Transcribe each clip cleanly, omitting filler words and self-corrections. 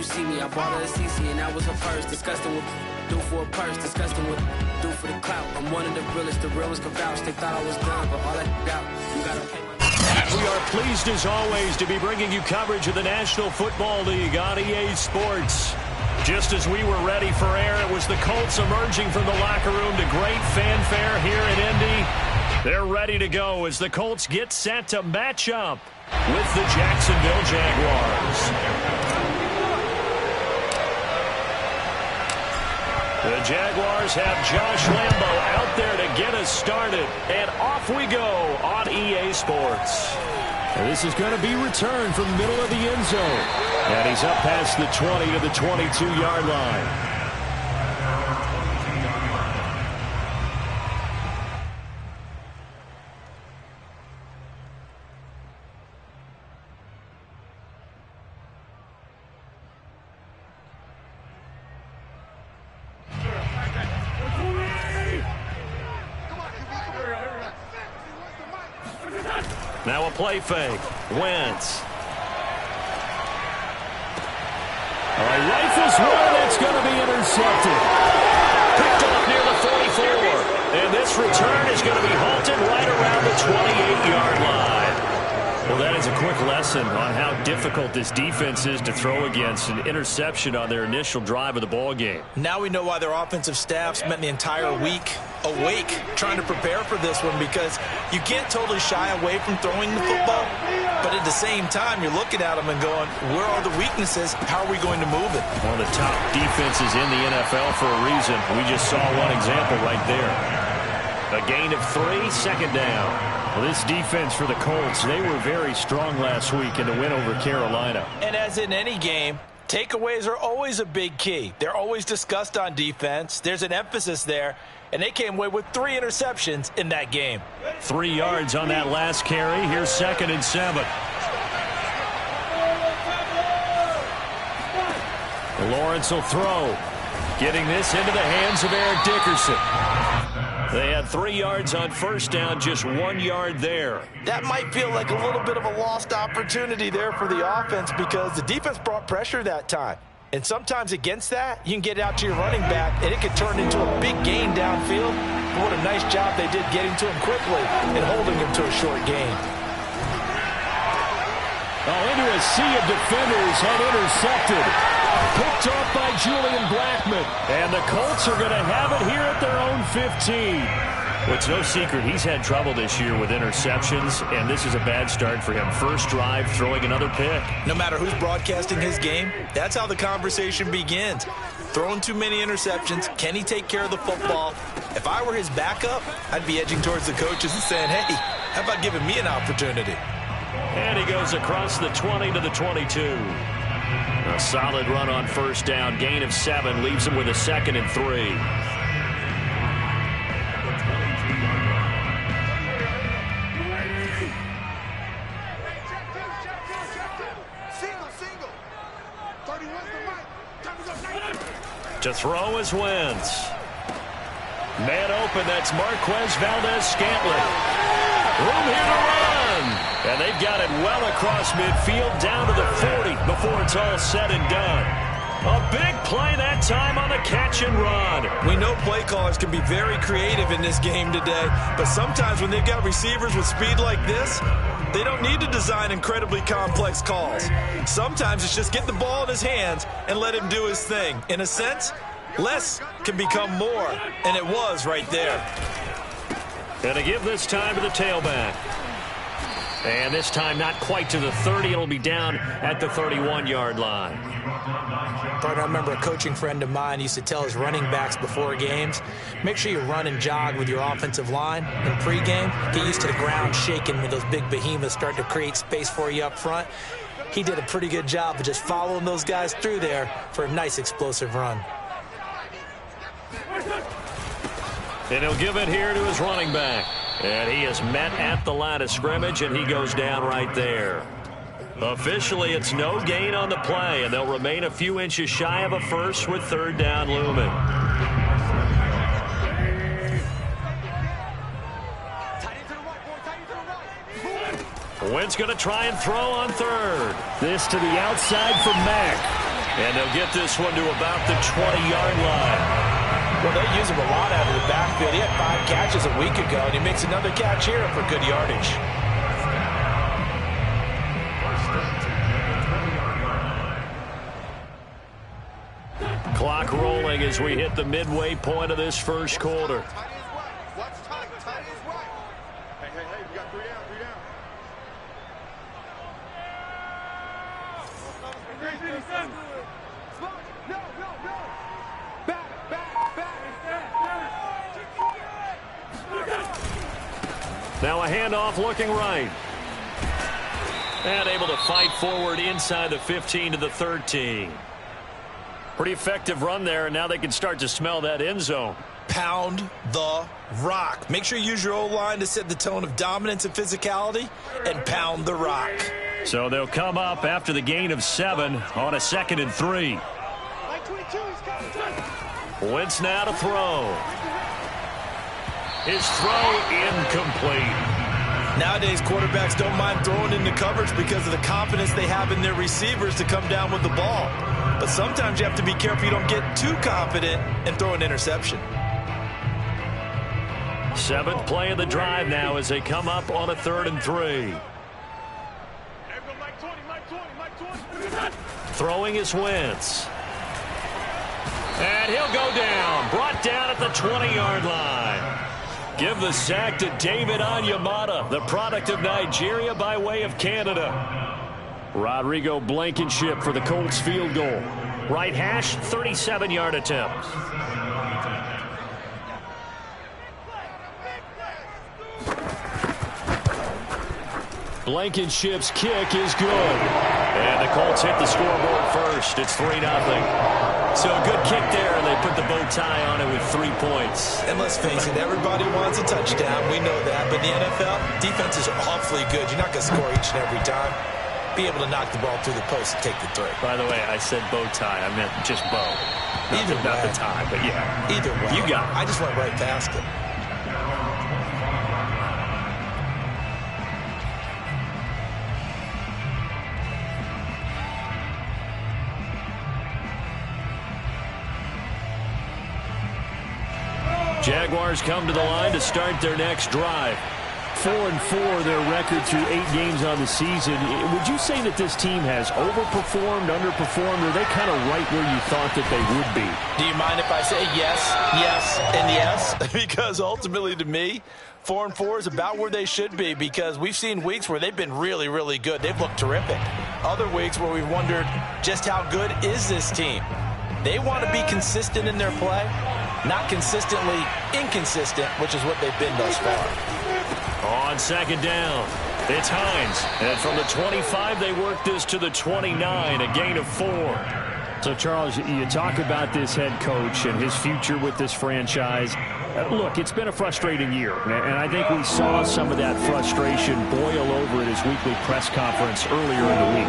see me. I bought her a CC and that was her first. Disgusting what do for a purse. Disgusting what do for the clout. I'm one of the realest. The real ones can vouch. They thought I was done, but all that out. You gotta pay my... We are pleased as always to be bringing you coverage of the National Football League on EA Sports. Just as we were ready for air, it was the Colts emerging from the locker room to great fanfare here in Indy. They're ready to go as the Colts get set to match up with the Jacksonville Jaguars. The Jaguars have Josh Lambo out there to get us started. And off we go on EA Sports. And this is going to be returned from the middle of the end zone. And he's up past the 20 to the 22-yard line. Now a play fake. Wentz. Rifles one. It's going to be intercepted. Picked off near the 44. And this return is going to be halted right around the 28-yard line. Well, that is a quick lesson on how difficult this defense is to throw against. An interception on their initial drive of the ball game. Now we know why their offensive staff spent the entire week awake trying to prepare for this one, because you can't totally shy away from throwing the football, but at the same time you're looking at them and going, where are the weaknesses? How are we going to move it? One of the top defenses in the NFL for a reason. We just saw one example right there. A gain of 3, second down. Well, this defense for the Colts, they were very strong last week in the win over Carolina. And as in any game, takeaways are always a big key. They're always discussed on defense. There's an emphasis there, and they came away with 3 interceptions in that game. 3 yards on that last carry. Here's 2nd and 7. Lawrence will throw. Getting this into the hands of Eric Dickerson. They had 3 yards on first down, just 1 yard there. That might feel like a little bit of a lost opportunity there for the offense, because the defense brought pressure that time. And sometimes against that, you can get it out to your running back, and it could turn into a big gain downfield. But what a nice job they did getting to him quickly and holding him to a short gain. Into a sea of defenders and intercepted. Picked off by Julian Blackmon. And the Colts are going to have it here at their own 15. Well, it's no secret he's had trouble this year with interceptions, and this is a bad start for him. First drive, throwing another pick. No matter who's broadcasting his game, that's how the conversation begins. Throwing too many interceptions, can he take care of the football? If I were his backup, I'd be edging towards the coaches and saying, hey, how about giving me an opportunity? And he goes across the 20 to the 22. A solid run on first down. Gain of 7 leaves him with a 2nd and 3. To throw is Wentz. Man open, that's Marquez Valdez-Scantling. Room here to run. And they've got it well across midfield, down to the 40 before it's all said and done. A big play that time on the catch and run. We know play callers can be very creative in this game today, but sometimes when they've got receivers with speed like this, they don't need to design incredibly complex calls. Sometimes it's just get the ball in his hands and let him do his thing. In a sense, less can become more, and it was right there. And to give this time to the tailback. And this time not quite to the 30. It'll be down at the 31-yard line. Partner, I remember a coaching friend of mine used to tell his running backs before games, make sure you run and jog with your offensive line in pregame. Get used to the ground shaking when those big behemoths start to create space for you up front. He did a pretty good job of just following those guys through there for a nice explosive run. And he'll give it here to his running back. And he is met at the line of scrimmage, and he goes down right there. Officially, it's no gain on the play, and they'll remain a few inches shy of a first with third down looming. Wentz going to try and throw on third. This to the outside for Mack. And they'll get this one to about the 20-yard line. Well, they use him a lot out of the backfield. He had 5 catches a week ago, and he makes another catch here for good yardage. Clock rolling as we hit the midway point of this first quarter. Now a handoff looking right. And able to fight forward inside the 15 to the 13. Pretty effective run there, and now they can start to smell that end zone. Pound the rock. Make sure you use your O-line to set the tone of dominance and physicality, and pound the rock. So they'll come up after the gain of 7 on a 2nd and 3. Wentz now to throw. His throw incomplete. Nowadays, quarterbacks don't mind throwing into coverage because of the confidence they have in their receivers to come down with the ball. But sometimes you have to be careful you don't get too confident and throw an interception. 7th play of the drive now as they come up on a 3rd and 3. Throwing is Wentz. And he'll go down. Brought down at the 20-yard line. Give the sack to David Onyemata, the product of Nigeria by way of Canada. Rodrigo Blankenship for the Colts field goal. Right hash, 37-yard attempt. Blankenship's kick is good. And the Colts hit the scoreboard first. It's 3-0. So a good kick there, and they put the bow tie on it with 3 points. And let's face it, everybody wants a touchdown. We know that. But in the NFL, defenses are awfully good. You're not going to score each and every time. Be able to knock the ball through the post and take the 3. By the way, I said bow tie. I meant just bow. Not the tie, but yeah. Either way. You got it. I just went right past it. Jaguars come to the line to start their next drive. 4-4 their record through 8 games on the season. Would you say that this team has overperformed, underperformed, or are they kind of right where you thought that they would be? Do you mind if I say yes, yes, and yes? Because ultimately to me, 4-4 is about where they should be, because we've seen weeks where they've been really, really good. They've looked terrific. Other weeks where we've wondered just how good is this team. They want to be consistent in their play, not consistently inconsistent, which is what they've been thus far. On 2nd down, it's Hines. And from the 25, they work this to the 29, a gain of 4. So, Charles, you talk about this head coach and his future with this franchise. Look, it's been a frustrating year, and I think we saw some of that frustration boil over at his weekly press conference earlier in the week.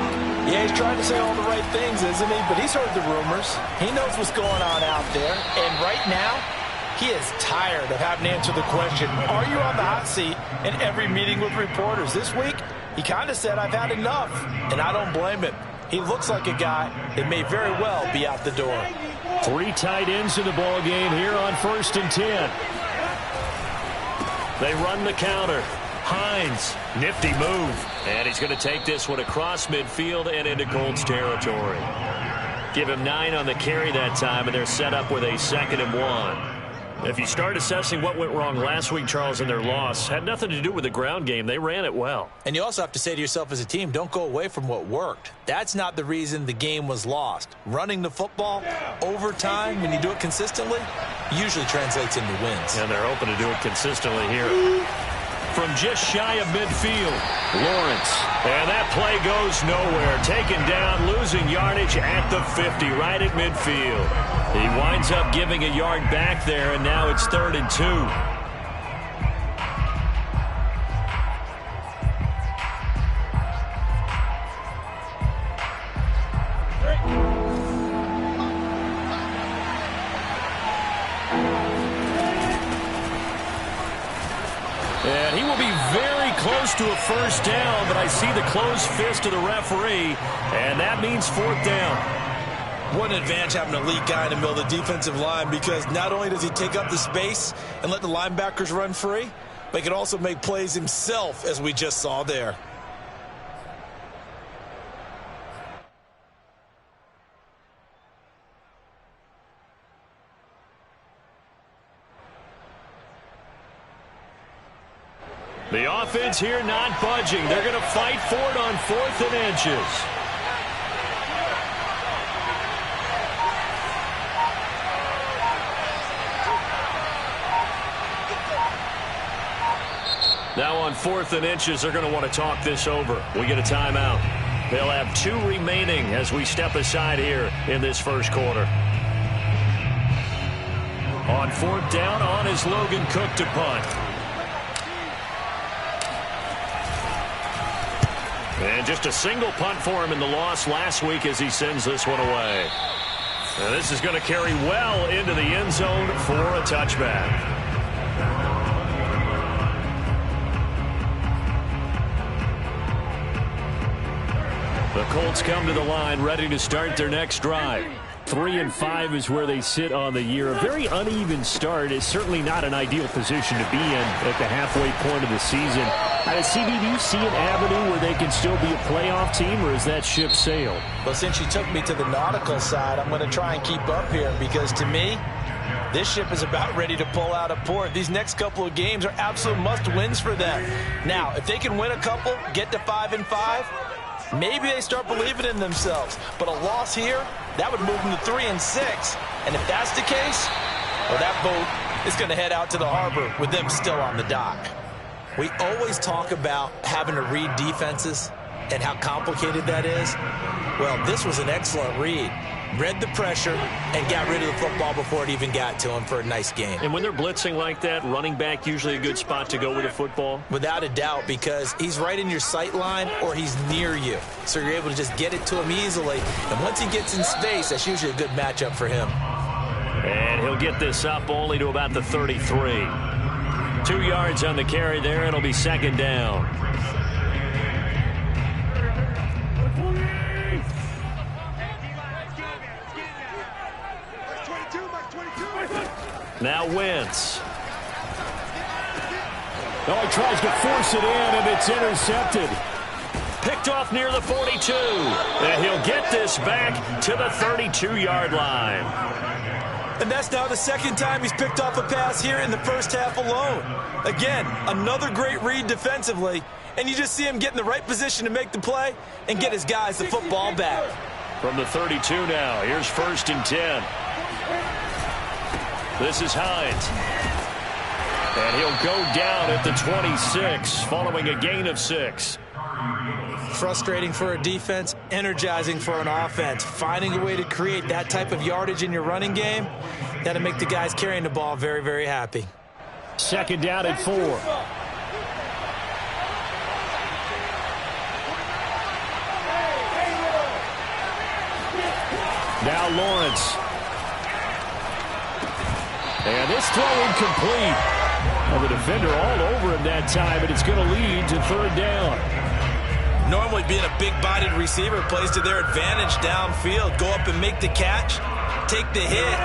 Yeah, he's trying to say all the right things, isn't he? But he's heard the rumors. He knows what's going on out there. And right now, he is tired of having to answer the question, are you on the hot seat in every meeting with reporters? This week, he kind of said, I've had enough. And I don't blame him. He looks like a guy that may very well be out the door. 3 tight ends in the ball game here on 1st and 10. They run the counter. Hines, nifty move. And he's going to take this one across midfield and into Colts territory. Give him 9 on the carry that time, and they're set up with a 2nd and 1. If you start assessing what went wrong last week, Charles, in their loss, had nothing to do with the ground game. They ran it well. And you also have to say to yourself as a team, don't go away from what worked. That's not the reason the game was lost. Running the football over time, when you do it consistently, usually translates into wins. And they're hoping to do it consistently here. From just shy of midfield, Lawrence. And that play goes nowhere. Taken down, losing yardage at the 50, right at midfield. He winds up giving a yard back there, and now it's 3rd and 2. And he will be very close to a 1st down, but I see the closed fist of the referee, and that means 4th down. What an advantage having an elite guy in the middle of the defensive line, because not only does he take up the space and let the linebackers run free, but he can also make plays himself, as we just saw there. The offense here not budging. They're going to fight for it on 4th and inches. Now on 4th and inches, they're going to want to talk this over. We get a timeout. They'll have 2 remaining as we step aside here in this first quarter. On 4th down, on is Logan Cook to punt. And just a single punt for him in the loss last week as he sends this one away. And this is going to carry well into the end zone for a touchback. The Colts come to the line ready to start their next drive. 3-5 is where they sit on the year. A very uneven start. It's certainly not an ideal position to be in at the halfway point of the season. CB, do you see an avenue where they can still be a playoff team, or is that ship sailed? Well, since you took me to the nautical side, I'm going to try and keep up here, because to me, this ship is about ready to pull out of port. These next couple of games are absolute must-wins for them. Now, if they can win a couple, get to 5-5, maybe they start believing in themselves. But a loss here, that would move them to 3-6. And if that's the case, well, that boat is going to head out to the harbor with them still on the dock. We always talk about having to read defenses and how complicated that is. Well, this was an excellent read. Read the pressure and got rid of the football before it even got to him for a nice game. And when they're blitzing like that, running back usually a good spot to go with the football? Without a doubt, because he's right in your sight line or he's near you. So you're able to just get it to him easily. And once he gets in space, that's usually a good matchup for him. And he'll get this up only to about the 33. 2 yards on the carry there. It'll be 2nd down. Now Wentz. Oh, he tries to force it in, and it's intercepted. Picked off near the 42. And he'll get this back to the 32-yard line. And that's now the 2nd time he's picked off a pass here in the first half alone. Again, another great read defensively, and you just see him get in the right position to make the play and get his guys the football back. From the 32 now, here's 1st and 10. This is Hines. And he'll go down at the 26, following a gain of 6. Frustrating for a defense, energizing for an offense. Finding a way to create that type of yardage in your running game, that'll make the guys carrying the ball very, very happy. 2nd down at 4. Now Lawrence. And this throw incomplete. Well, the defender all over him that time, but it's going to lead to 3rd down. Normally being a big-bodied receiver plays to their advantage downfield. Go up and make the catch, take the hit,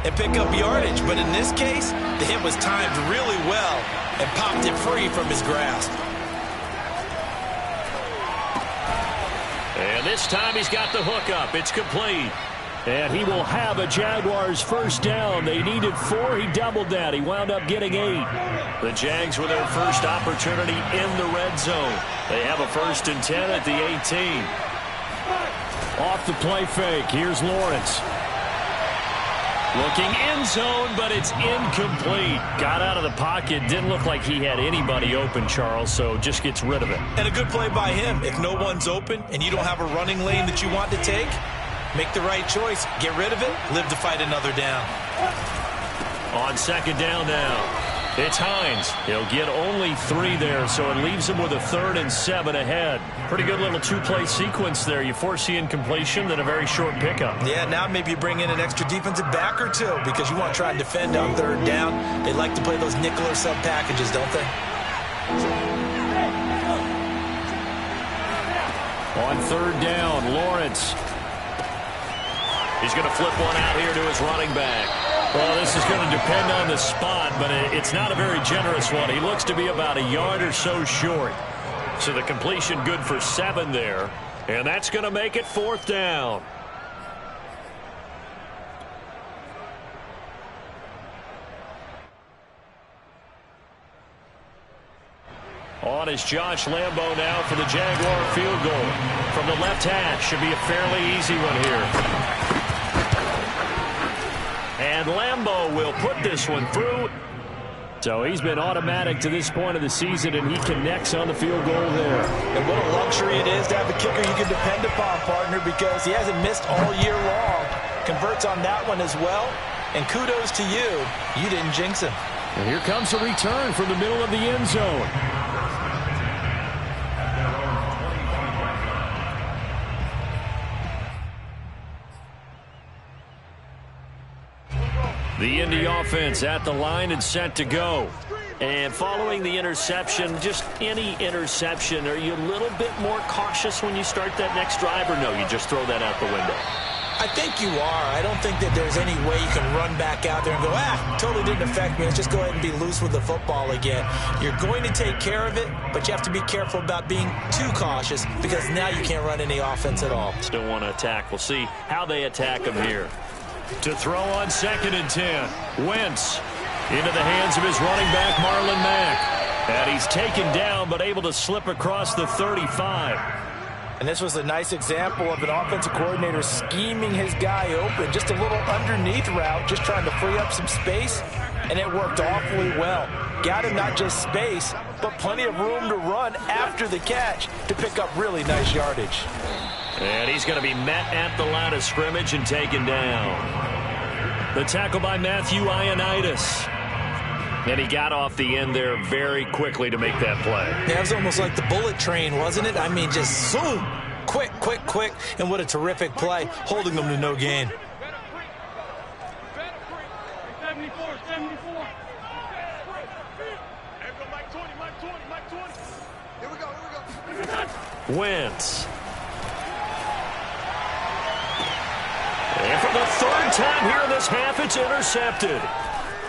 and pick up yardage. But in this case, the hit was timed really well and popped it free from his grasp. And this time he's got the hook up. It's complete. And he will have a Jaguars 1st down. They needed 4. He doubled that. He wound up getting 8. The Jags with their first opportunity in the red zone. They have a 1st and 10 at the 18. Off the play fake. Here's Lawrence. Looking end zone, but it's incomplete. Got out of the pocket. Didn't look like he had anybody open, Charles, so just gets rid of it. And a good play by him. If no one's open and you don't have a running lane that you want to take, make the right choice. Get rid of it. Live to fight another down. On 2nd down now. It's Hines. He'll get only 3 there, so it leaves him with a 3rd and 7 ahead. Pretty good little 2-play sequence there. You force the incompletion, then a very short pickup. Yeah, now maybe you bring in an extra defensive back or 2 because you want to try and defend on 3rd down. They like to play those nickel or sub packages, don't they? On 3rd down, Lawrence. He's going to flip one out here to his running back. Well, this is going to depend on the spot, but it's not a very generous one. He looks to be about a yard or so short. So the completion good for 7 there, and that's going to make it 4th down. On is Josh Lambo now for the Jaguar field goal. From the left hash, should be a fairly easy one here. And Lambo will put this one through. So he's been automatic to this point of the season, and he connects on the field goal there. And what a luxury it is to have a kicker you can depend upon, partner, because he hasn't missed all year long. Converts on that one as well. And kudos to you. You didn't jinx him. And here comes a return from the middle of the end zone. The Indy offense at the line and set to go. And following the interception, just any interception, are you a little bit more cautious when you start that next drive, or no, you just throw that out the window? I think you are. I don't think that there's any way you can run back out there and go, totally didn't affect me. Let's just go ahead and be loose with the football again. You're going to take care of it, but you have to be careful about being too cautious because now you can't run any offense at all. Still want to attack. We'll see how they attack him here. To throw on 2nd and 10. Wentz into the hands of his running back, Marlon Mack. And he's taken down but able to slip across the 35. And this was a nice example of an offensive coordinator scheming his guy open. Just a little underneath route, just trying to free up some space. And it worked awfully well. Got him not just space, but plenty of room to run after the catch to pick up really nice yardage. And he's going to be met at the line of scrimmage and taken down. The tackle by Matthew Ioannidis. And he got off the end there very quickly to make that play. Yeah, it was almost like the bullet train, wasn't it? I mean, just zoom. Quick, quick, quick. And what a terrific play, holding them to no gain. 74. Here we go. Wentz. And for the 3rd time here in this half, it's intercepted.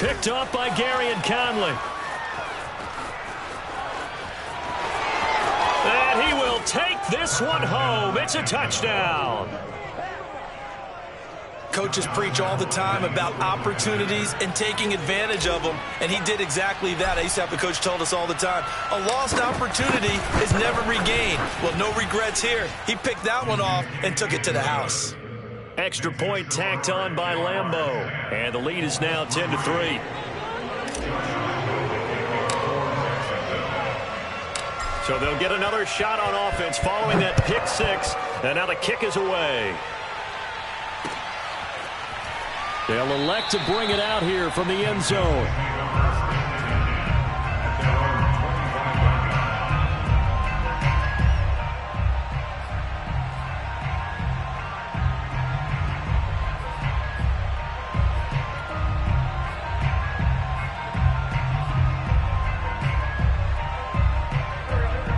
Picked up by Gary and Conley. And he will take this one home. It's a touchdown. Coaches preach all the time about opportunities and taking advantage of them, and he did exactly that. I used to have a coach told us all the time, a lost opportunity is never regained. Well, no regrets here. He picked that one off and took it to the house. Extra point tacked on by Lambo. And the lead is now 10-3. So they'll get another shot on offense following that pick 6. And now the kick is away. They'll elect to bring it out here from the end zone.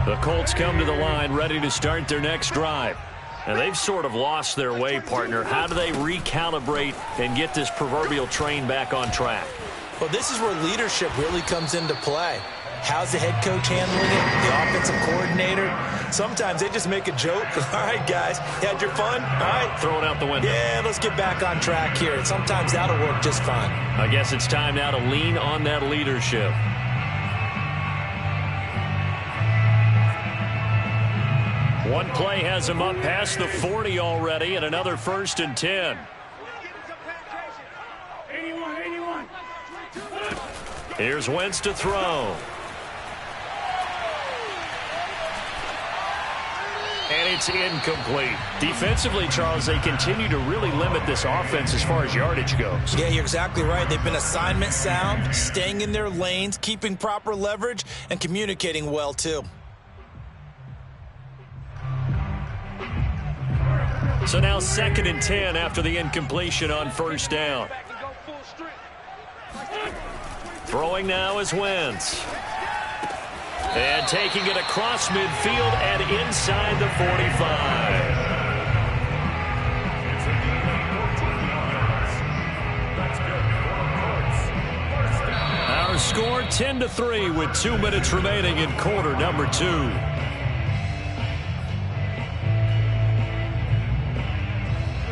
The Colts come to the line ready to start their next drive. And they've sort of lost their way, partner. How do they recalibrate and get this proverbial train back on track? Well, this is where leadership really comes into play. How's the head coach handling it? The offensive coordinator? Sometimes they just make a joke. All right, guys, you had your fun? All right. Throw it out the window. Yeah, let's get back on track here. And sometimes that'll work just fine. I guess it's time now to lean on that leadership. One play has him up past the 40 already, and another 1st and 10. 81. Here's Wentz to throw. And it's incomplete. Defensively, Charles, they continue to really limit this offense as far as yardage goes. Yeah, you're exactly right. They've been assignment sound, staying in their lanes, keeping proper leverage, and communicating well, too. So now 2nd and 10 after the incompletion on 1st down. Throwing now is Wentz. And taking it across midfield and inside the 45. 10-3 with 2 minutes remaining in quarter number 2.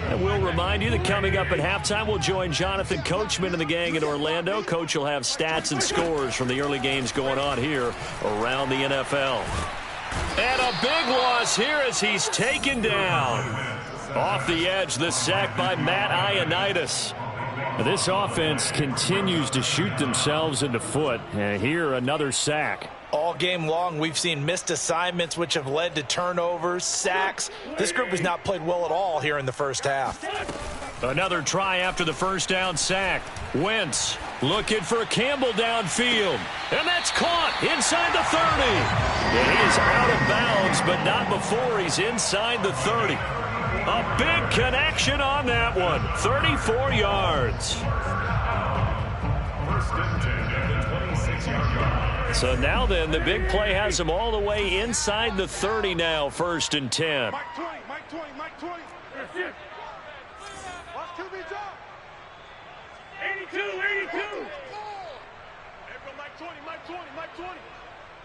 And we'll remind you that coming up at halftime, we'll join Jonathan Coachman and the gang in Orlando. Coach will have stats and scores from the early games going on here around the NFL. And a big loss here as he's taken down. Off the edge, the sack by Matt Ioannidis. This offense continues to shoot themselves in the foot. And here, another sack. All game long, we've seen missed assignments, which have led to turnovers, sacks. This group has not played well at all here in the first half. Another try after the first down sack. Wentz looking for Campbell downfield. And that's caught inside the 30. And he is out of bounds, but not before he's inside the 30. A big connection on that one. 34 yards. So now then, the big play has him all the way inside the 30 now, 1st and 10. Mike 20, Mike 20, Mike 20. That's it. Watch QB drop. 82, 82. There go Mike 20, Mike 20, Mike 20.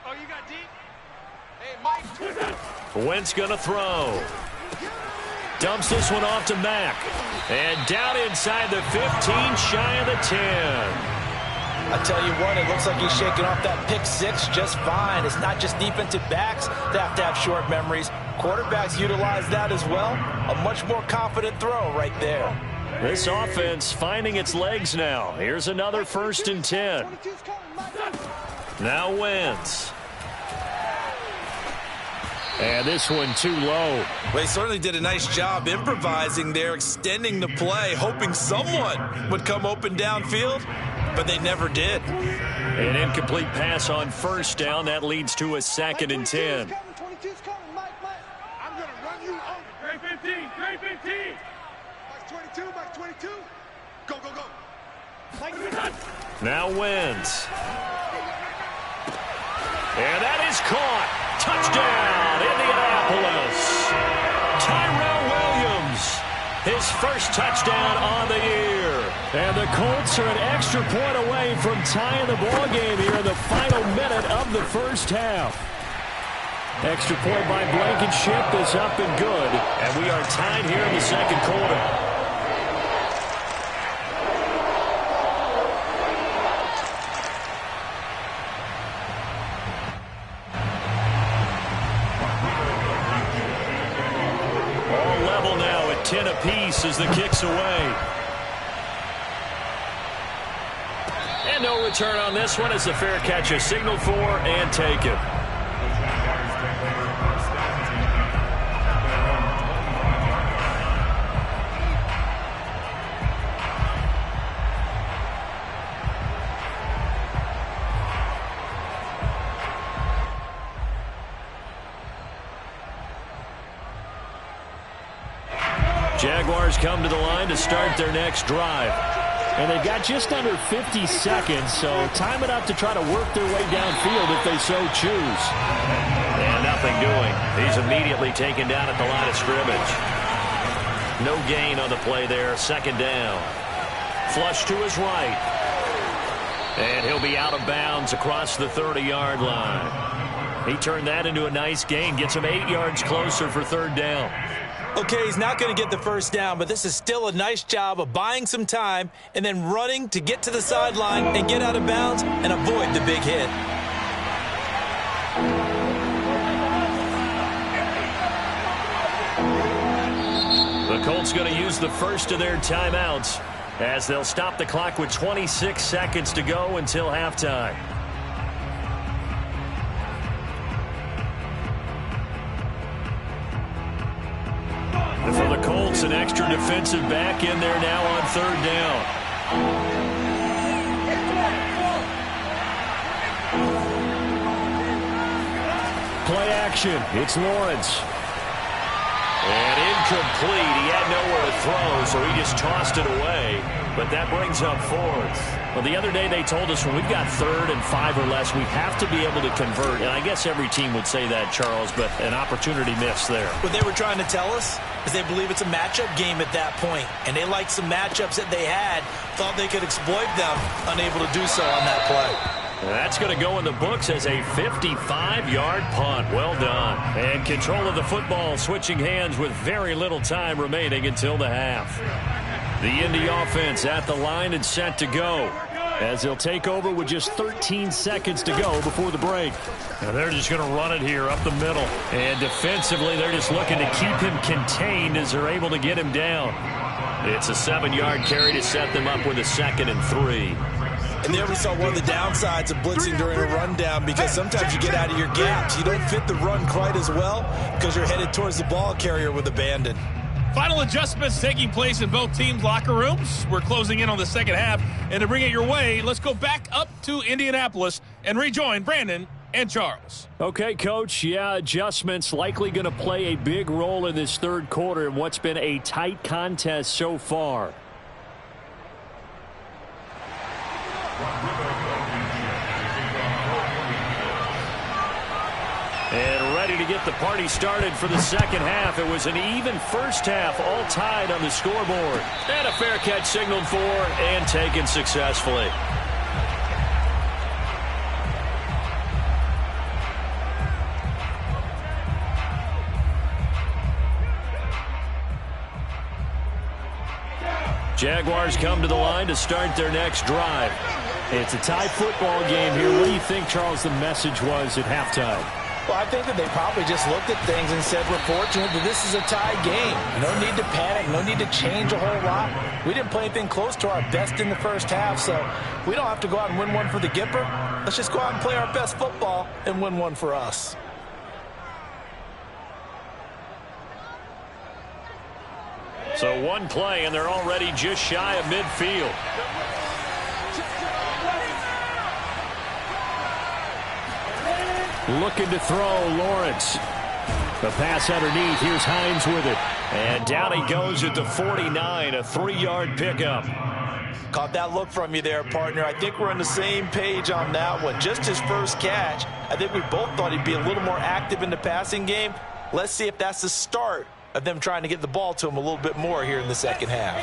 Oh, you got deep? Hey, Mike 20. Wentz going to throw. Dumps this one off to Mack. And down inside the 15, shy of the 10. I tell you what, it looks like he's shaking off that pick six just fine. It's not just defensive backs that have to have short memories. Quarterbacks utilize that as well. A much more confident throw right there. This offense finding its legs now. Here's another 1st and 10. Now Wentz. And this one too low. Well, they certainly did a nice job improvising there, extending the play, hoping someone would come open downfield, but they never did. An incomplete pass on 1st down. That leads to a 2nd and 10. 22's coming, Mike. I'm going to run you over. Grade 15, grade 15. Mike 22, Mike 22. Go, go, go. Mike, now Wentz. And that is caught. Touchdown, Indianapolis. Tyrell Williams, his first touchdown on the year. And the Colts are an extra point away from tying the ball game here in the final minute of the first half. Extra point by Blankenship is up and good. And we are tied here in the second quarter. All level now at 10 apiece as the kick's away. And no return on this one as the fair catch is signaled for and taken. Jaguars come to the line to start their next drive. And they've got just under 50 seconds, so time it up to try to work their way downfield if they so choose. And nothing doing. He's immediately taken down at the line of scrimmage. No gain on the play there. 2nd down. Flush to his right. And he'll be out of bounds across the 30-yard line. He turned that into a nice gain. Gets him 8 yards closer for 3rd down. Okay, he's not going to get the first down, but this is still a nice job of buying some time and then running to get to the sideline and get out of bounds and avoid the big hit. The Colts going to use the first of their timeouts as they'll stop the clock with 26 seconds to go until halftime. And for the Colts, an extra defensive back in there now on 3rd down. Play action. It's Lawrence. And incomplete. He had nowhere to throw, so he just tossed it away. But that brings up 4th. Well, the other day they told us when we've got 3rd and 5 or less, we have to be able to convert. And I guess every team would say that, Charles, but an opportunity missed there. What they were trying to tell us is they believe it's a matchup game at that point, and they liked some matchups that they had, thought they could exploit them, unable to do so on that play. That's going to go in the books as a 55-yard punt. Well done. And control of the football switching hands with very little time remaining until the half. The Indy offense at the line and set to go, as they'll take over with just 13 seconds to go before the break. Now they're just going to run it here up the middle. And defensively, they're just looking to keep him contained as they're able to get him down. It's a 7-yard carry to set them up with a 2nd and 3. And there we saw one of the downsides of blitzing during a rundown, because sometimes you get out of your gaps. You don't fit the run quite as well because you're headed towards the ball carrier with abandon. Final adjustments taking place in both teams' locker rooms. We're closing in on the second half. And to bring it your way, let's go back up to Indianapolis and rejoin Brandon and Charles. Okay, Coach. Yeah, adjustments likely going to play a big role in this third quarter in what's been a tight contest so far. And ready to get the party started for the second half. It was an even first half, all tied on the scoreboard. And a fair catch signaled for and taken successfully. Jaguars come to the line to start their next drive. It's a tie football game here. What do you think, Charles, the message was at halftime? Well, I think that they probably just looked at things and said, we're fortunate that this is a tie game. No need to panic. No need to change a whole lot. We didn't play anything close to our best in the first half, so we don't have to go out and win one for the Gipper. Let's just go out and play our best football and win one for us. So one play, and they're already just shy of midfield. Looking to throw, Lawrence. The pass underneath. Here's Hines with it. And down he goes at the 49, a 3-yard pickup. Caught that look from you there, partner. I think we're on the same page on that one. Just his first catch. I think we both thought he'd be a little more active in the passing game. Let's see if that's the start of them trying to get the ball to him a little bit more here in the second half.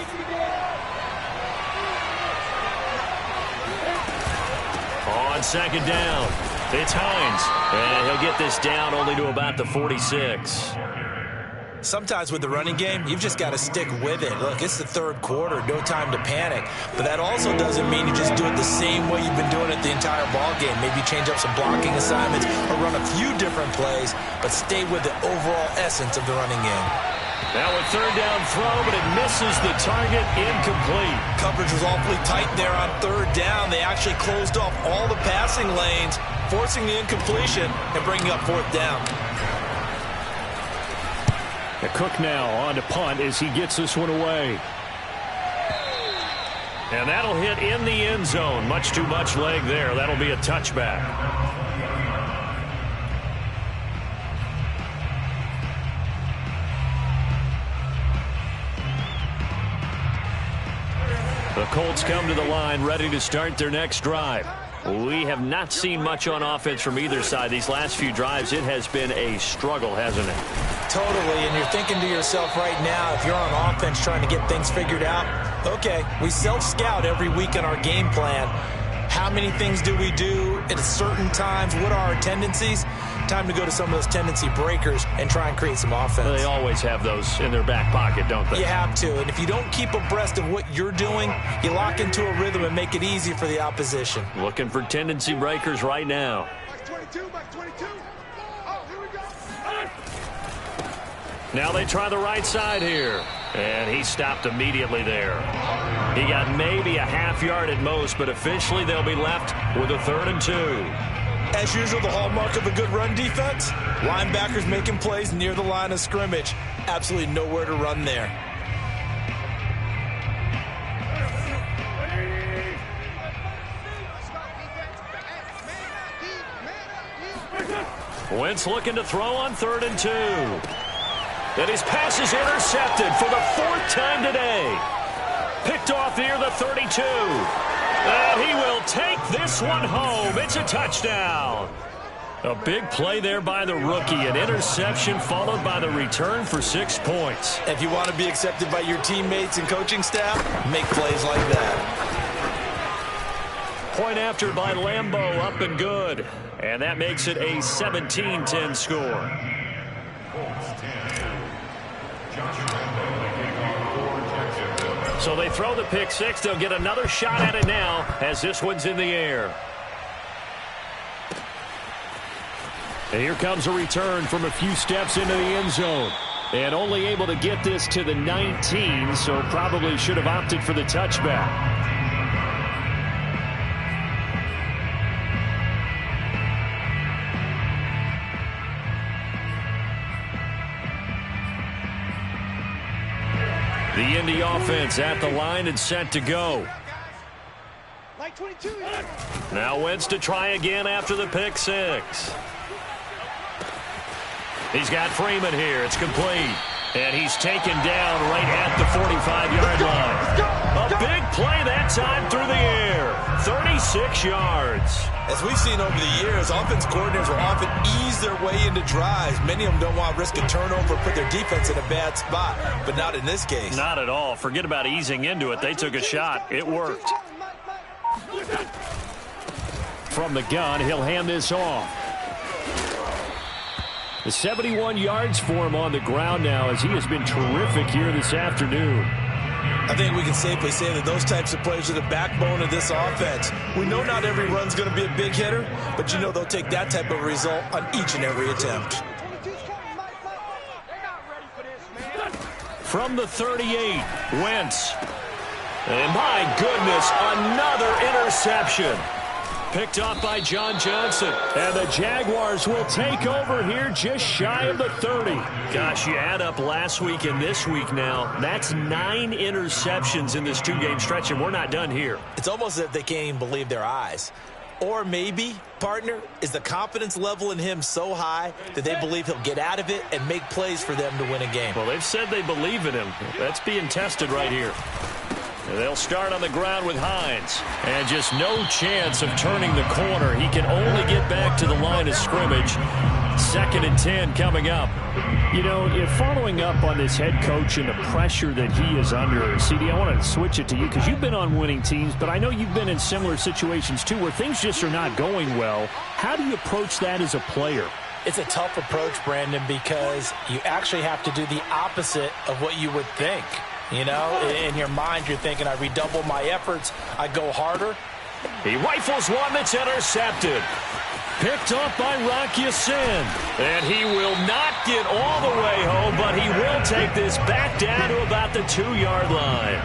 On second down, it's Hines. And he'll get this down only to about the 46. Sometimes with the running game, you've just got to stick with it. Look, it's the third quarter, no time to panic. But that also doesn't mean you just do it the same way you've been doing it the entire ball game. Maybe change up some blocking assignments or run a few different plays, but stay with the overall essence of the running game. Now a third down throw, but it misses the target, incomplete. Coverage was awfully tight there on third down. They actually closed off all the passing lanes, forcing the incompletion and bringing up fourth down. Cook now on to punt as he gets this one away. And that'll hit in the end zone. Much too much leg there. That'll be a touchback. The Colts come to the line ready to start their next drive. We have not seen much on offense from either side. These last few drives, it has been a struggle, hasn't it? Totally, and you're thinking to yourself right now, if you're on offense trying to get things figured out, okay, we self-scout every week in our game plan. How many things do we do at certain times? What are our tendencies? Time to go to some of those tendency breakers and try and create some offense. They always have those in their back pocket, don't they? You have to, and if you don't keep abreast of what you're doing, you lock into a rhythm and make it easy for the opposition. Looking for tendency breakers right now. Back 22. Oh, here we go. Now they try the right side here. And he stopped immediately there. He got maybe a half yard at most, but officially they'll be left with a 3rd and 2. As usual, the hallmark of a good run defense, linebackers making plays near the line of scrimmage. Absolutely nowhere to run there. Wentz looking to throw on 3rd and 2. And his pass is intercepted for the 4th time today. Picked off near the 32. And he will take this one home. It's a touchdown. A big play there by the rookie. An interception followed by the return for 6 points. If you want to be accepted by your teammates and coaching staff, make plays like that. Point after by Lambeau, up and good. And that makes it a 17-10 score. So they throw the pick six. They'll get another shot at it now as this one's in the air. And here comes a return from a few steps into the end zone. And only able to get this to the 19, so probably should have opted for the touchback. The Indy offense at the line and set to go. Now Wentz to try again after the pick six. He's got Freeman here. It's complete. And he's taken down right at the 45-yard line. A big play that time through the air. 36 yards. As we've seen over the years, offense coordinators will often ease their way into drives. Many of them don't want to risk a turnover, put their defense in a bad spot, but not in this case. Not at all. Forget about easing into it. They took a shot. It worked. From the gun, he'll hand this off. The 71 yards for him on the ground now as he has been terrific here this afternoon. I think we can safely say that those types of plays are the backbone of this offense. We know not every run's going to be a big hitter, but you know they'll take that type of result on each and every attempt. From the 38, Wentz. And my goodness, another interception. Picked off by John Johnson. And the Jaguars will take over here just shy of the 30. Gosh, you add up last week and this week now. That's 9 interceptions in this two-game stretch, and we're not done here. It's almost as if they can't even believe their eyes. Or maybe, partner, is the confidence level in him so high that they believe he'll get out of it and make plays for them to win a game. Well, they've said they believe in him. That's being tested right here. They'll start on the ground with Hines. And just no chance of turning the corner. He can only get back to the line of scrimmage. 2nd and 10 coming up. You know, following up on this head coach and the pressure that he is under, CD, I want to switch it to you because you've been on winning teams, but I know you've been in similar situations too where things just are not going well. How do you approach that as a player? It's a tough approach, Brandon, because you actually have to do the opposite of what you would think. You know, in your mind, you're thinking, I redouble my efforts, I go harder. He rifles one that's intercepted. Picked off by Rock Ya-Sin. And he will not get all the way home, but he will take this back down to about the 2-yard line.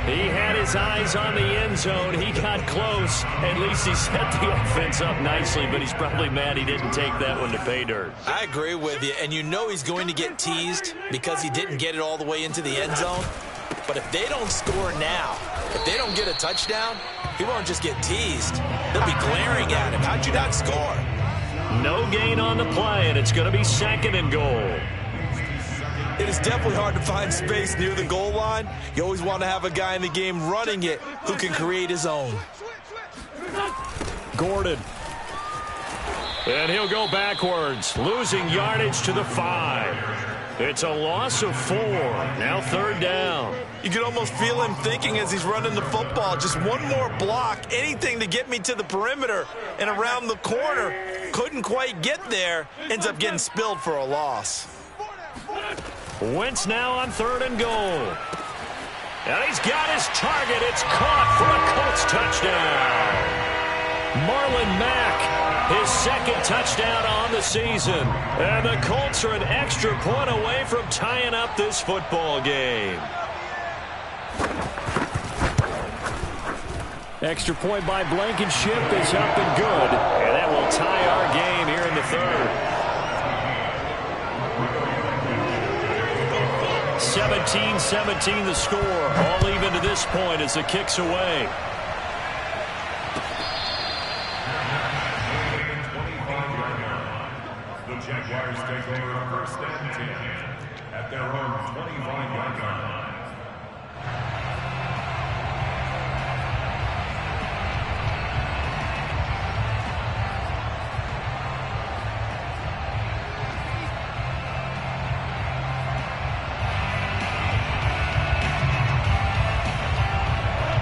He had his eyes on the end zone. He got close. At least he set the offense up nicely, but he's probably mad he didn't take that one to pay dirt. I agree with you, and you know he's going to get teased because he didn't get it all the way into the end zone. But if they don't score now, if they don't get a touchdown, he won't just get teased. They'll be glaring at him. How'd you not score? No gain on the play, and it's going to be 2nd and goal. It is definitely hard to find space near the goal line. You always want to have a guy in the game running it who can create his own. Gordon. And he'll go backwards, losing yardage to the 5. It's a loss of 4. Now 3rd down. You can almost feel him thinking as he's running the football. Just one more block, anything to get me to the perimeter and around the corner. Couldn't quite get there. Ends up getting spilled for a loss. Wentz now on 3rd and goal. And he's got his target. It's caught for a Colts touchdown. Marlon Mack, his 2nd touchdown on the season. And the Colts are an extra point away from tying up this football game. Extra point by Blankenship is up and good. And that will tie our game here in the 3rd. 17-17 the score. All even to this point as the kick's away. The Jaguars take over 1st and 10 at their own 25-yard line.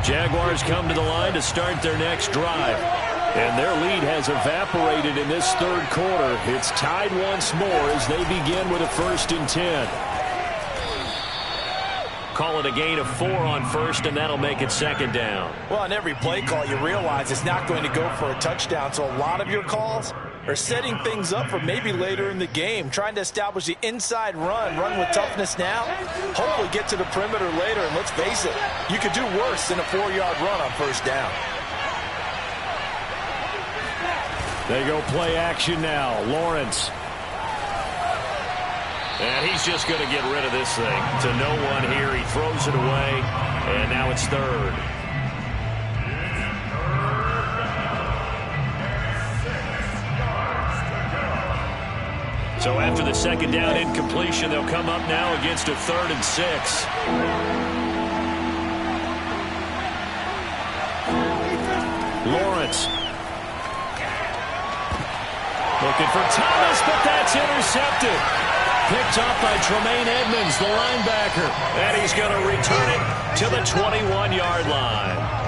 Jaguars come to the line to start their next drive. And their lead has evaporated in this third quarter. It's tied once more as they begin with a 1st and 10. Call it a gain of 4 on 1st, and that'll make it 2nd down. Well, on every play call, you realize it's not going to go for a touchdown. So a lot of your calls are setting things up for maybe later in the game, trying to establish the inside run with toughness now, hopefully get to the perimeter later. And let's face it, you could do worse than a 4-yard run on 1st down. They go play action now. Lawrence. And he's just going to get rid of this thing to no one here. He throws it away, and now it's 3rd. So after the 2nd down incompletion, they'll come up now against a 3rd and 6. Lawrence. Looking for Thomas, but that's intercepted. Picked up by Tremaine Edmonds, the linebacker. And he's going to return it to the 21-yard line.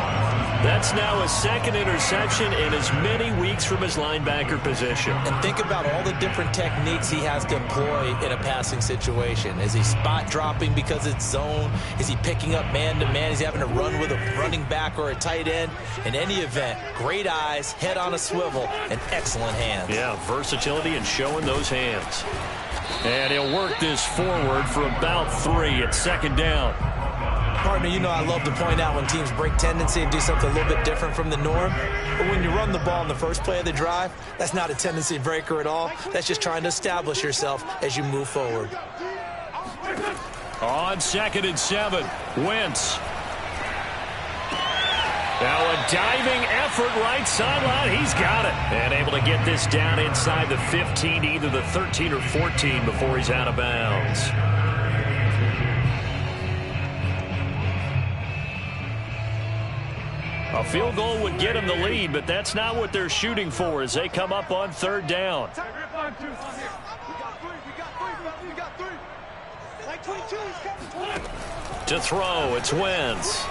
That's now his 2nd interception in as many weeks from his linebacker position. And think about all the different techniques he has to employ in a passing situation. Is he spot dropping because it's zone? Is he picking up man-to-man? Is he having to run with a running back or a tight end? In any event, great eyes, head on a swivel, and excellent hands. Yeah, versatility and showing those hands. And he'll work this forward for about 3 at 2nd down. Partner, you know I love to point out when teams break tendency and do something a little bit different from the norm. But when you run the ball in the first play of the drive, that's not a tendency breaker at all. That's just trying to establish yourself as you move forward. On 2nd and 7, Wentz. Now a diving effort right sideline. He's got it. And able to get this down inside the 15, either the 13 or 14 before he's out of bounds. A field goal would get them the lead, but that's not what they're shooting for as they come up on 3rd down. To throw, it's Wentz.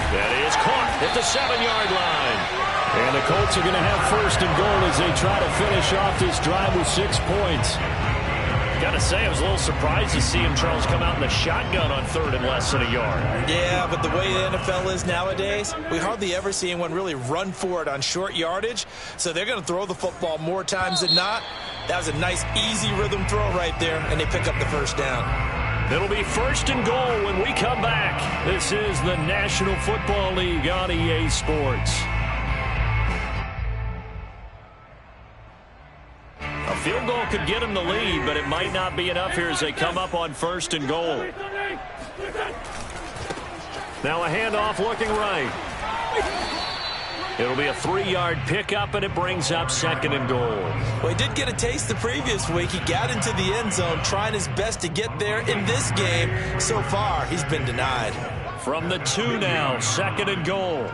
That is caught at the 7-yard line. And the Colts are going to have 1st and goal as they try to finish off this drive with 6 points. Got to say, I was a little surprised to see him, Charles, come out in the shotgun on 3rd and less than a yard. Yeah, but the way the NFL is nowadays, we hardly ever see anyone really run for it on short yardage. So they're going to throw the football more times than not. That was a nice, easy rhythm throw right there, and they pick up the 1st down. It'll be 1st and goal when we come back. This is the National Football League on EA Sports. A field goal could get them the lead, but it might not be enough here as they come up on 1st and goal. Now a handoff looking right. It'll be a 3-yard pickup, and it brings up 2nd and goal. Well, he did get a taste the previous week. He got into the end zone, trying his best to get there in this game. So far, he's been denied. From the 2 now, 2nd and goal.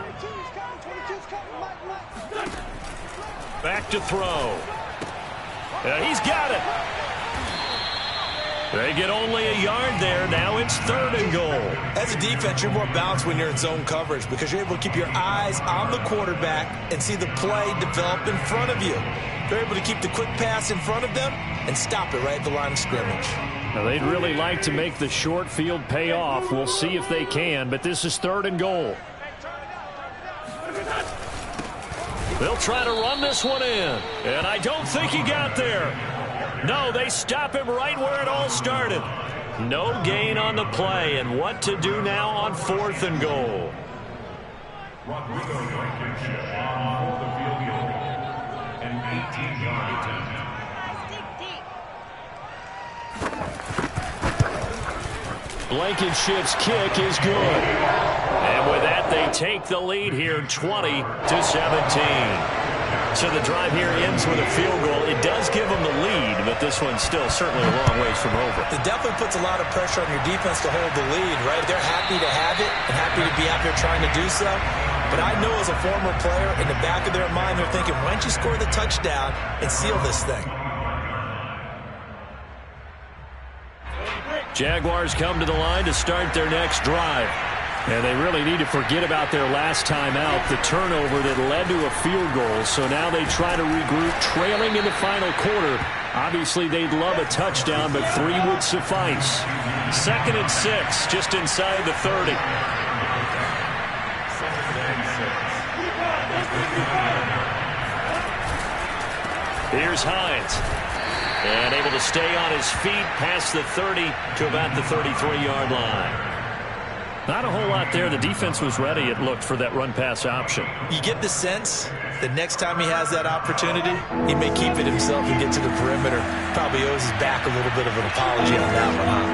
Back to throw. He's got it. They get only a yard there. Now it's 3rd and goal. As a defense, you're more balanced when you're in zone coverage because you're able to keep your eyes on the quarterback and see the play develop in front of you. They're able to keep the quick pass in front of them and stop it right at the line of scrimmage. Now, they'd really like to make the short field pay off. We'll see if they can, but this is 3rd and goal. They'll try to run this one in, and I don't think he got there. No, they stop him right where it all started. No gain on the play, and what to do now on 4th and goal. Rodrigo Blankenship on the field goal. An 18-yard attempt. Blankenship's kick is good. And with that, they take the lead here 20-17. So the drive here ends with a field goal. It does give them the lead, but this one's still certainly a long ways from over. It definitely puts a lot of pressure on your defense to hold the lead, right? They're happy to have it and happy to be out there trying to do so. But I know as a former player, in the back of their mind, they're thinking, why don't you score the touchdown and seal this thing? Jaguars come to the line to start their next drive. And they really need to forget about their last time out, the turnover that led to a field goal. So now they try to regroup, trailing in the final quarter. Obviously, they'd love a touchdown, but 3 would suffice. 2nd and 6, just inside the 30. Here's Hines. And able to stay on his feet past the 30 to about the 33-yard line. Not a whole lot there. The defense was ready, it looked, for that run-pass option. You get the sense that next time he has that opportunity, he may keep it himself and get to the perimeter. Probably owes his back a little bit of an apology on that one, huh?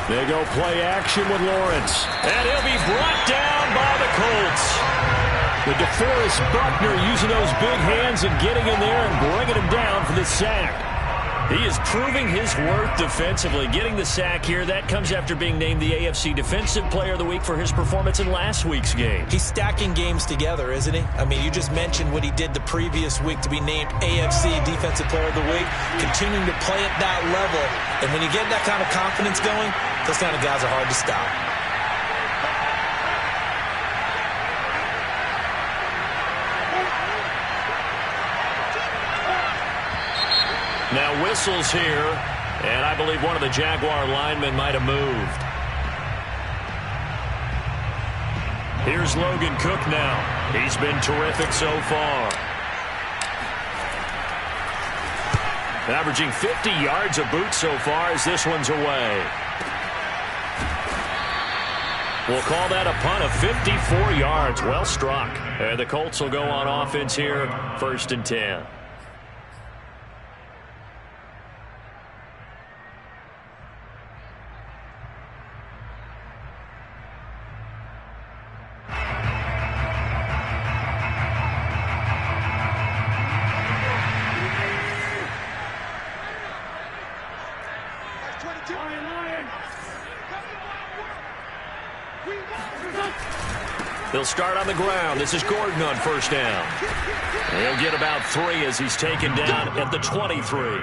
They go play action with Lawrence. And he'll be brought down by the Colts. The DeForest Buckner using those big hands and getting in there and bringing him down for the sack. He is proving his worth defensively, getting the sack here. That comes after being named the AFC Defensive Player of the Week for his performance in last week's game. He's stacking games together, isn't he? I mean, you just mentioned what he did the previous week to be named AFC Defensive Player of the Week, continuing to play at that level. And when you get that kind of confidence going, those kind of guys are hard to stop. Now whistles here, and I believe one of the Jaguar linemen might have moved. Here's Logan Cook now. He's been terrific so far. Averaging 50 yards a boot so far as this one's away. We'll call that a punt of 54 yards. Well struck. And the Colts will go on offense here, 1st and 10. They'll start on the ground. This is Gordon on 1st down. He'll get about 3 as he's taken down at the 23.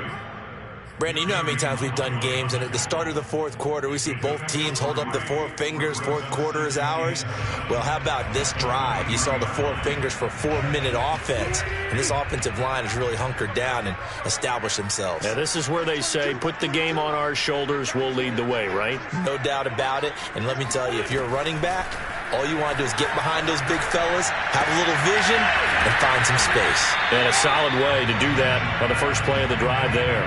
Brandon, you know how many times we've done games, and at the start of the 4th quarter, we see both teams hold up the 4 fingers, 4th quarter is ours. Well, how about this drive? You saw the 4 fingers for a 4-minute offense, and this offensive line has really hunkered down and established themselves. Now, this is where they say, put the game on our shoulders, we'll lead the way, right? No doubt about it, and let me tell you, if you're a running back, all you want to do is get behind those big fellas, have a little vision, and find some space. And a solid way to do that on the first play of the drive there.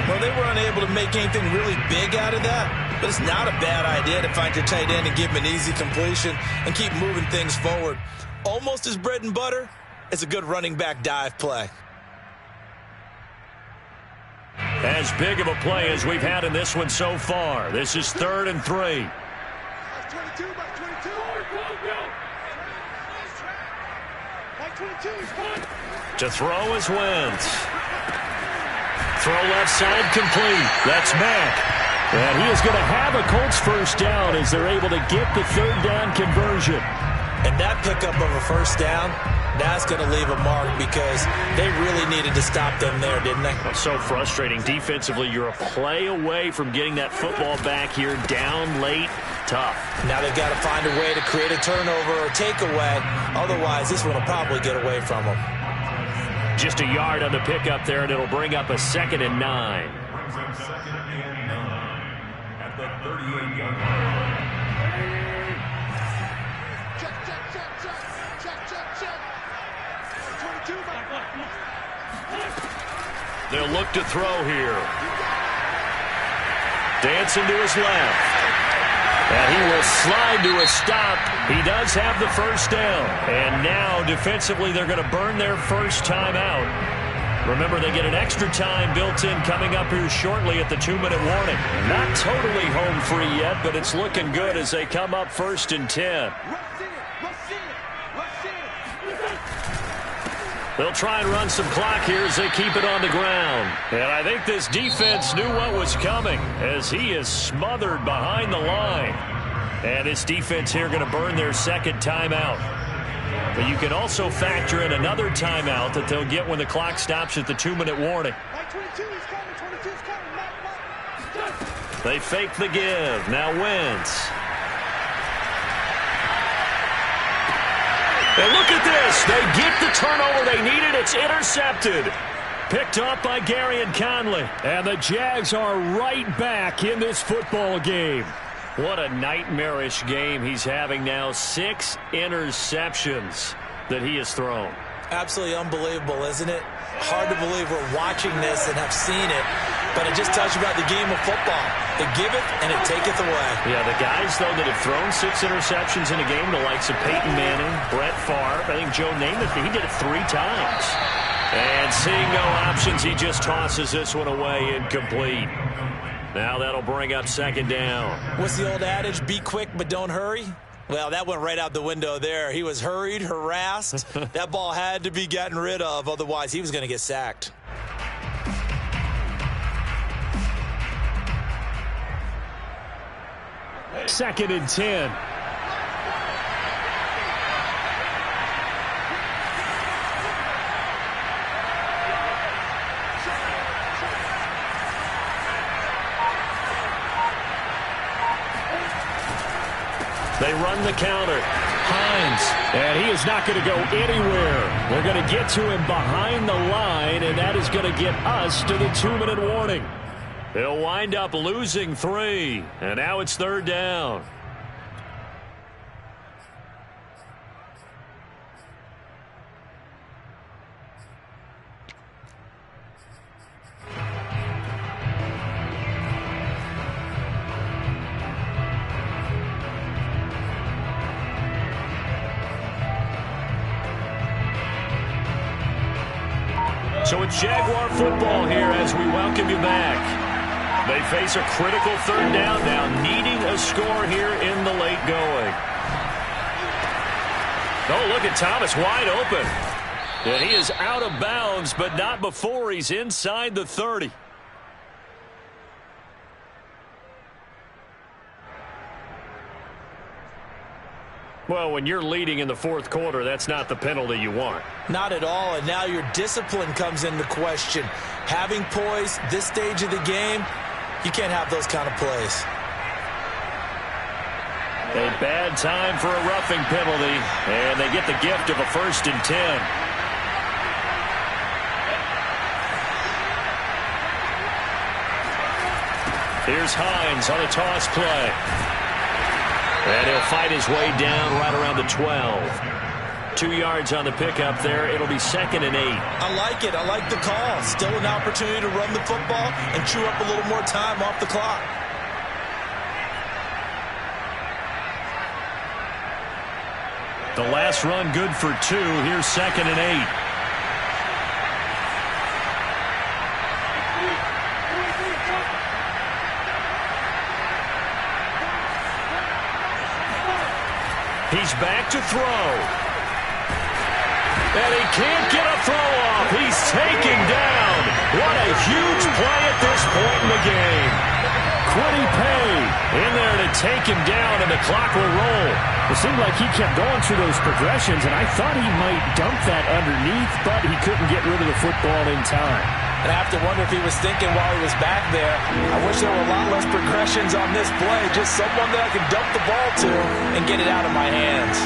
Well, they were unable to make anything really big out of that, but it's not a bad idea to find your tight end and give him an easy completion and keep moving things forward. Almost as bread and butter as a good running back dive play. As big of a play as we've had in this one so far. This is 3rd and 3. To throw is Wentz. Throw left side complete. That's Mack. And he is going to have a Colts 1st down as they're able to get the 3rd down conversion. And that pickup of a 1st down, that's going to leave a mark because they really needed to stop them there, didn't they? So frustrating. Defensively, you're a play away from getting that football back here down late. Tough. Now they've got to find a way to create a turnover or takeaway. Otherwise, this one will probably get away from them. Just a yard on the pickup there, and it'll bring up a 2nd and 9. At the 38-yard line. They'll look to throw here. Dancing to his left. And he will slide to a stop. He does have the 1st down. And now, defensively, they're going to burn their 1st time out. Remember, they get an extra time built in coming up here shortly at the 2-minute warning. Not totally home free yet, but it's looking good as they come up 1st and 10. They'll try and run some clock here as they keep it on the ground. And I think this defense knew what was coming as he is smothered behind the line. And this defense here going to burn their 2nd timeout. But you can also factor in another timeout that they'll get when the clock stops at the 2-minute warning. They fake the give. Now Wentz. And look at this. They get the turnover they needed. It's intercepted. Picked up by Gary and Conley. And the Jags are right back in this football game. What a nightmarish game he's having now. 6 interceptions that he has thrown. Absolutely unbelievable, isn't it? Hard to believe we're watching this and have seen it, but it just tells you about the game of football. It giveth and it taketh away. Yeah, the guys, though, that have thrown 6 interceptions in a game, the likes of Peyton Manning, Brett Favre, I think Joe Namath, he did it 3 times. And seeing no options, he just tosses this one away incomplete. Now that'll bring up 2nd down. What's the old adage? Be quick, but don't hurry? Well, that went right out the window there. He was hurried, harassed. That ball had to be gotten rid of, otherwise he was going to get sacked. Second and 10. They run the counter. Hines, and he is not going to go anywhere. They're going to get to him behind the line, and that is going to get us to the 2-minute warning. They'll wind up losing 3, and now it's 3rd down. So it's Jaguar football here as we welcome you back. They face a critical 3rd down now, needing a score here in the late going. Oh, look at Thomas wide open. And he is out of bounds, but not before he's inside the 30. Well, when you're leading in the 4th quarter, that's not the penalty you want. Not at all, and now your discipline comes into question. Having poise this stage of the game, you can't have those kind of plays. A bad time for a roughing penalty, and they get the gift of a 1st and 10. Here's Hines on a toss play. And he'll fight his way down right around the 12. 2 yards on the pickup there. It'll be 2nd and 8. I like it. I like the call. Still an opportunity to run the football and chew up a little more time off the clock. The last run good for 2. Here's 2nd and 8. He's back to throw. And he can't get a throw off. He's taken down. What a huge play at this point in the game. Quiddy Pay in there to take him down, and the clock will roll. It seemed like he kept going through those progressions, and I thought he might dump that underneath, but he couldn't get rid of the football in time. And I have to wonder if he was thinking while he was back there, I wish there were a lot less progressions on this play, just someone that I can dump the ball to and get it out of my hands.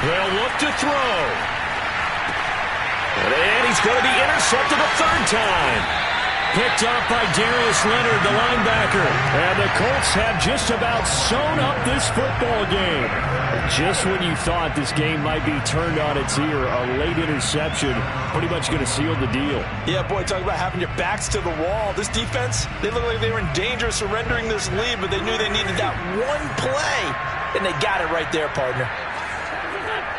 They'll look to throw. And he's going to be intercepted a 3rd time. Picked up by Darius Leonard, the linebacker. And the Colts have just about sewn up this football game. Just when you thought this game might be turned on its ear, a late interception pretty much going to seal the deal. Yeah, boy, talk about having your backs to the wall. This defense, they look like they were in danger of surrendering this lead, but they knew they needed that one play, and they got it right there, partner.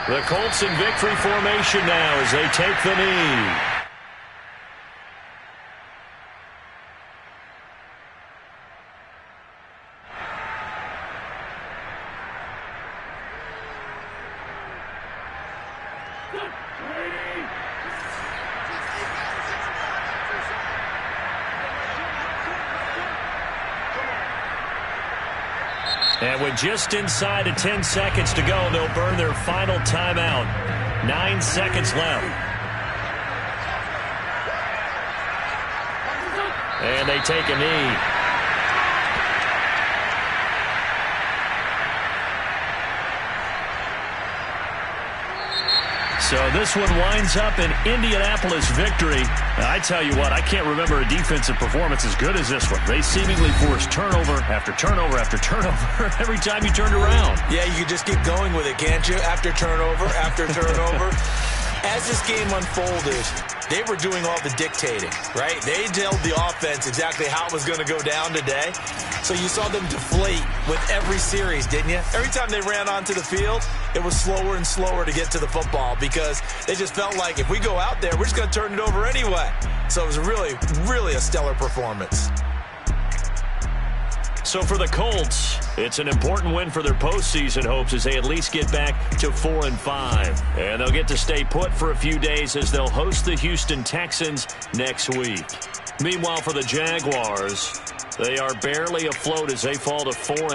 The Colts in victory formation now as they take the knee. And with just inside of 10 seconds to go, they'll burn their final timeout. 9 seconds left. And they take a knee. So this one winds up an Indianapolis victory. I tell you what, I can't remember a defensive performance as good as this one. They seemingly forced turnover after turnover after turnover every time you turned around. Yeah, you could just keep going with it, can't you? After turnover, after turnover. As this game unfolded, they were doing all the dictating, right? They told the offense exactly how it was going to go down today. So you saw them deflate with every series, didn't you? Every time they ran onto the field, it was slower and slower to get to the football because they just felt like if we go out there, we're just going to turn it over anyway. So it was really, really a stellar performance. So for the Colts, it's an important win for their postseason hopes as they at least get back to 4-5. And they'll get to stay put for a few days as they'll host the Houston Texans next week. Meanwhile, for the Jaguars, they are barely afloat as they fall to 4-5.